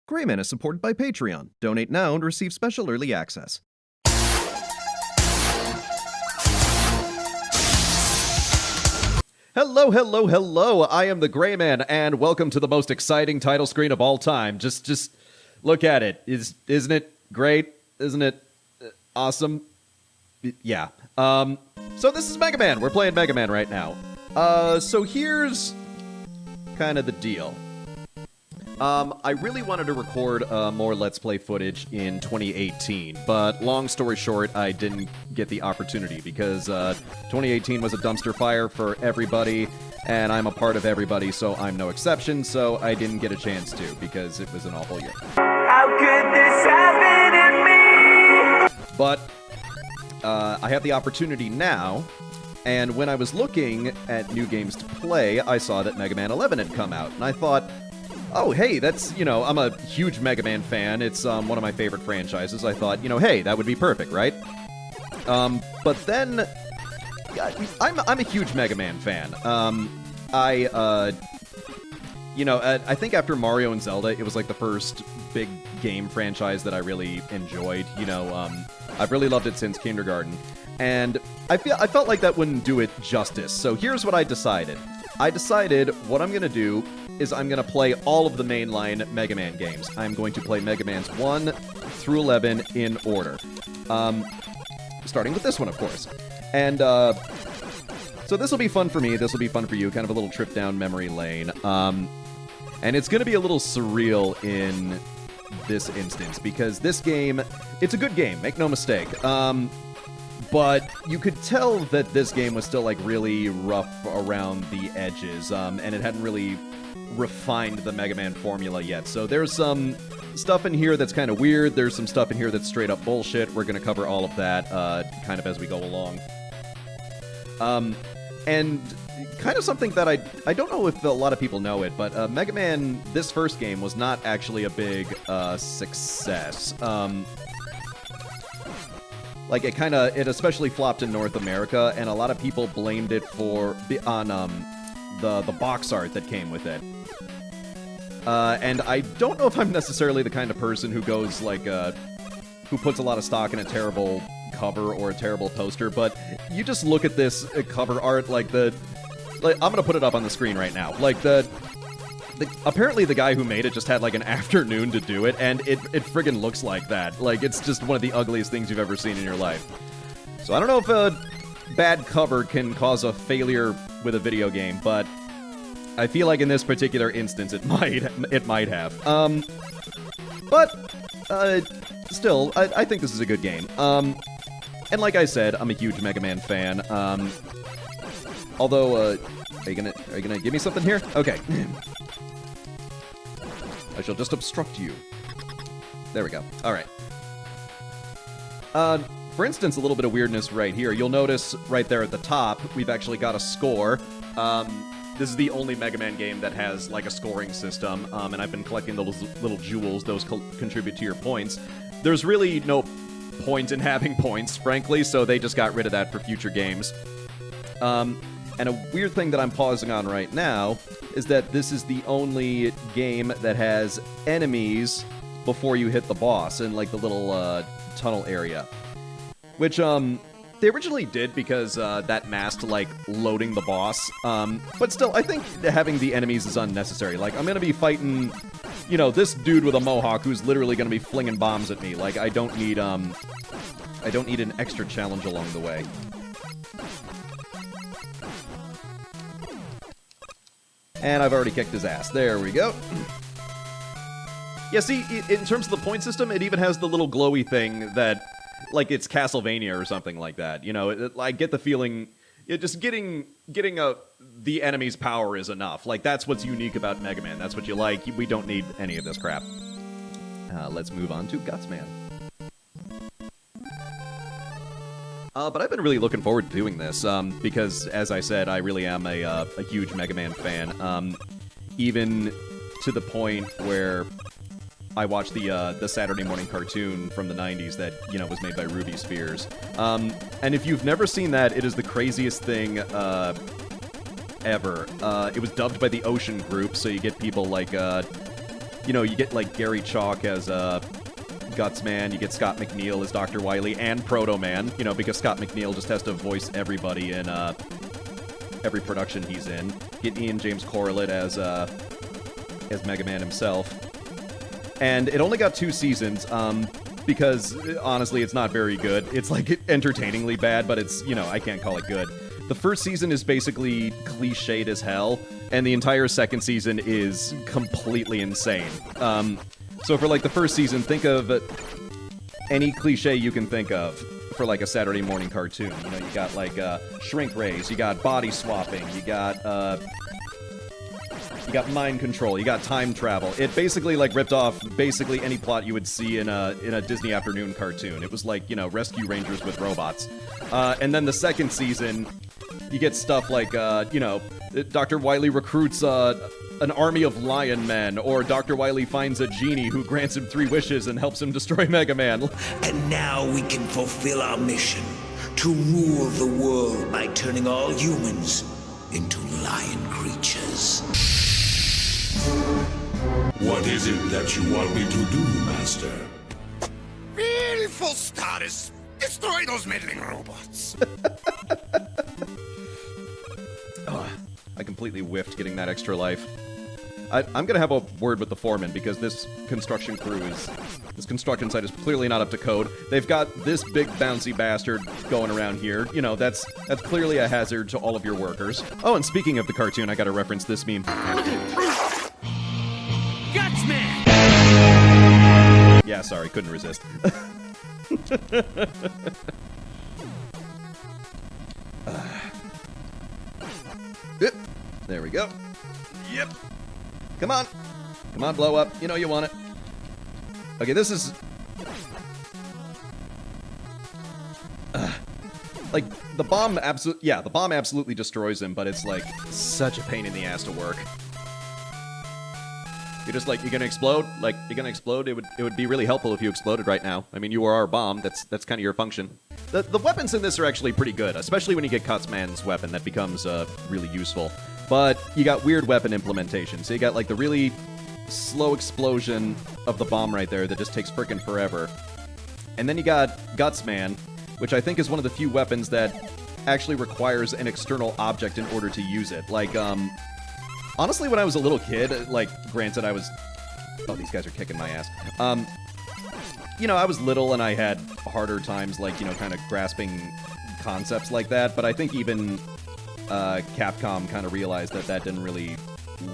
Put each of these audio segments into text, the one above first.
Grayman is supported by Patreon. Donate now and receive special early access. Hello, hello, hello. I am the Grayman, and welcome to the most exciting title screen of all time. Just look at it. Isn't it great? Isn't it awesome? Yeah. So this is Mega Man. We're playing Mega Man right now. So here's kind of the deal. I really wanted to record more Let's Play footage in 2018, but long story short, I didn't get the opportunity because 2018 was a dumpster fire for everybody, and I'm a part of everybody, so I'm no exception, so I didn't get a chance to because it was an awful year. How could this happen to me? But I have the opportunity now, and when I was looking at new games to play, I saw that Mega Man 11 had come out, and I thought, oh, hey, that's, I'm a huge Mega Man fan. It's one of my favorite franchises. I thought, hey, that would be perfect, right? But then, I'm a huge Mega Man fan. I think after Mario and Zelda, it was like the first big game franchise that I really enjoyed. I've really loved it since kindergarten. And I felt like that wouldn't do it justice. So here's what I decided. What I'm going to do is I'm going to play all of the mainline Mega Man games. I'm going to play Mega Mans 1 through 11 in order. Starting with this one, of course. And so this will be fun for me. This will be fun for you. Kind of a little trip down memory lane. And it's going to be a little surreal in this instance because this game, it's a good game. Make no mistake. But you could tell that this game was still, really rough around the edges, and it hadn't really refined the Mega Man formula yet. So there's some stuff in here that's kind of weird. There's some stuff in here that's straight up bullshit. We're going to cover all of that kind of as we go along. And kind of something that I don't know if a lot of people know it, but Mega Man, this first game, was not actually a big success. It especially flopped in North America, and a lot of people blamed it on the box art that came with it. And I don't know if I'm necessarily the kind of person who goes who puts a lot of stock in a terrible cover or a terrible poster, but you just look at this cover art, I'm gonna put it up on the screen right now. Apparently the guy who made it just had an afternoon to do it, and it friggin' looks like that. It's just one of the ugliest things you've ever seen in your life. So I don't know if a bad cover can cause a failure with a video game, but I feel like in this particular instance it might have. Still, I think this is a good game. And like I said, I'm a huge Mega Man fan. Although, are you gonna give me something here? Okay. I shall just obstruct you. There we go. All right. For instance, a little bit of weirdness right here. You'll notice right there at the top, we've actually got a score. This is the only Mega Man game that has, a scoring system, and I've been collecting those little jewels. Those contribute to your points. There's really no point in having points, frankly, so they just got rid of that for future games. And a weird thing that I'm pausing on right now is that this is the only game that has enemies before you hit the boss in, the little tunnel area. Which, they originally did because that masked, loading the boss. But still, I think having the enemies is unnecessary. I'm gonna be fighting, this dude with a mohawk who's literally gonna be flinging bombs at me. I don't need an extra challenge along the way. And I've already kicked his ass. There we go. Yeah, see, in terms of the point system, it even has the little glowy thing that, it's Castlevania or something like that. I get the feeling, just getting the enemy's power is enough. That's what's unique about Mega Man. That's what you like. We don't need any of this crap. Let's move on to Gutsman. But I've been really looking forward to doing this, because, as I said, I really am a huge Mega Man fan. Even to the point where I watched the Saturday morning cartoon from the 90s that, was made by Ruby Spears. And if you've never seen that, it is the craziest thing ever. It was dubbed by the Ocean Group, so you get people like you know, you get, like, Gary Chalk as, Gutsman, you get Scott McNeil as Dr. Wily, and Proto Man, you know, because Scott McNeil just has to voice everybody in, every production he's in. Get Ian James Corlett as Mega Man himself. And it only got 2 seasons, because, honestly, it's not very good. It's, like, entertainingly bad, but it's, you know, I can't call it good. The first season is basically cliched as hell, and the entire second season is completely insane. So for, like, the first season, think of any cliche you can think of for, like, a Saturday morning cartoon. You know, you got, like, shrink rays, you got body swapping, you got mind control, you got time travel. It basically, like, ripped off basically any plot you would see in a Disney afternoon cartoon. It was like, you know, Rescue Rangers with robots. And then the second season, you get stuff like, you know, Dr. Wily recruits an army of lion men, or Dr. Wily finds a genie who grants him 3 wishes and helps him destroy Mega Man. And now we can fulfill our mission to rule the world by turning all humans into lion creatures. What is it that you want me to do, Master? Well, for starters, destroy those meddling robots. Oh, I completely whiffed getting that extra life. I'm gonna have a word with the foreman, because this construction site is clearly not up to code. They've got this big bouncy bastard going around here. You know, that's clearly a hazard to all of your workers. Oh, and speaking of the cartoon, I gotta reference this meme. Gutsman! Yeah, sorry, couldn't resist. Yep. There we go. Yep. Come on. Come on, blow up. You know you want it. Okay, this is... like, the bomb the bomb absolutely destroys him, but it's, like, such a pain in the ass to work. You're just like, you're gonna explode? Like, you're gonna explode? It would be really helpful if you exploded right now. I mean, you are our bomb. That's kind of your function. The weapons in this are actually pretty good, especially when you get Gutsman's weapon. That becomes really useful. But you got weird weapon implementation. So you got, like, the really slow explosion of the bomb right there that just takes frickin' forever. And then you got Gutsman, which I think is one of the few weapons that actually requires an external object in order to use it. Like, honestly, when I was a little kid, like, granted I was... Oh, these guys are kicking my ass. You know, I was little and I had harder times, like, you know, kind of grasping concepts like that, but I think even Capcom kind of realized that didn't really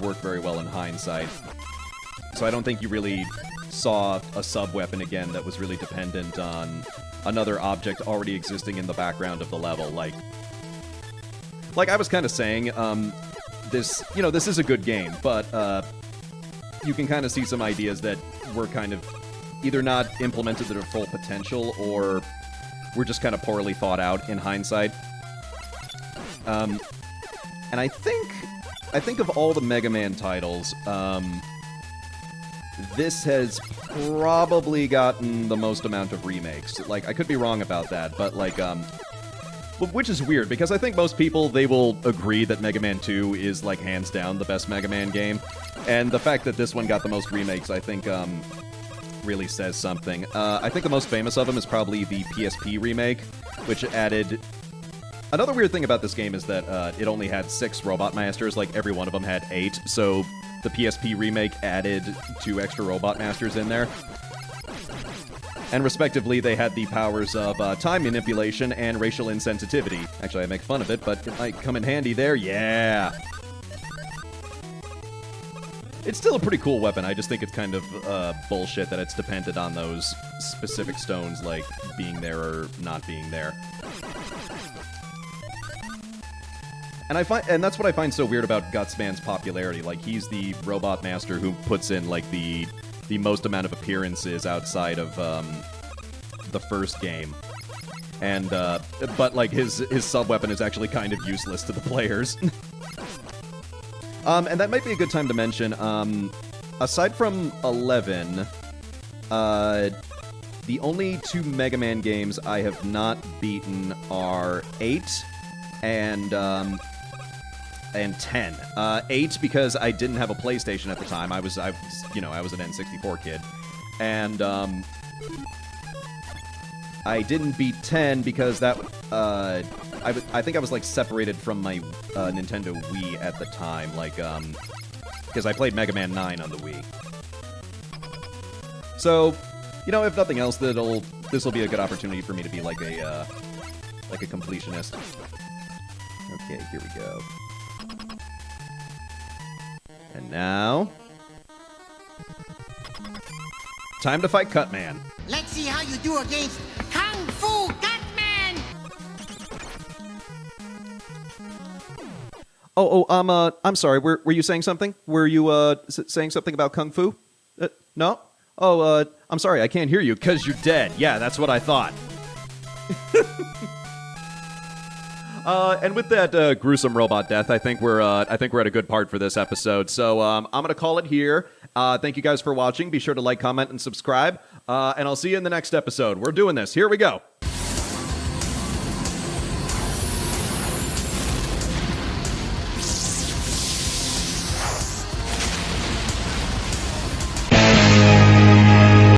work very well in hindsight. So I don't think you really saw a sub-weapon again that was really dependent on another object already existing in the background of the level. Like I was kind of saying, this is a good game, but you can kind of see some ideas that were kind of either not implemented to their full potential, or were just kind of poorly thought out in hindsight. And I think of all the Mega Man titles, this has probably gotten the most amount of remakes. Like, I could be wrong about that, but, like, which is weird, because I think most people, they will agree that Mega Man 2 is, like, hands down the best Mega Man game. And the fact that this one got the most remakes, I think, really says something. I think the most famous of them is probably the PSP remake, which added... Another weird thing about this game is that it only had 6 Robot Masters, like every one of them had 8, so the PSP remake added 2 extra Robot Masters in there. And respectively, they had the powers of time manipulation and racial insensitivity. Actually, I make fun of it, but it might come in handy there. Yeah! It's still a pretty cool weapon. I just think it's kind of bullshit that it's dependent on those specific stones, like being there or not being there. And that's what I find so weird about Gutsman's popularity. Like, he's the Robot Master who puts in, like, the most amount of appearances outside of the first game. And but, like, his sub-weapon is actually kind of useless to the players. And that might be a good time to mention, aside from 11, the only 2 Mega Man games I have not beaten are 8 and and 10. 8 because I didn't have a PlayStation at the time. I was an N64 kid. And I didn't beat 10 because that I think I was like separated from my Nintendo Wii at the time, like because I played Mega Man 9 on the Wii. So, if nothing else, this will be a good opportunity for me to be like a completionist. Okay, here we go. And now, time to fight Cutman. Let's see how you do against Kung Fu Cutman! I'm sorry. Were you saying something? Were you saying something about Kung Fu? No? Oh, I'm sorry. I can't hear you because you're dead. Yeah, that's what I thought. And with that gruesome robot death, I think we're at a good part for this episode. So I'm gonna call it here. Thank you guys for watching. Be sure to like, comment, and subscribe. And I'll see you in the next episode. We're doing this. Here we go.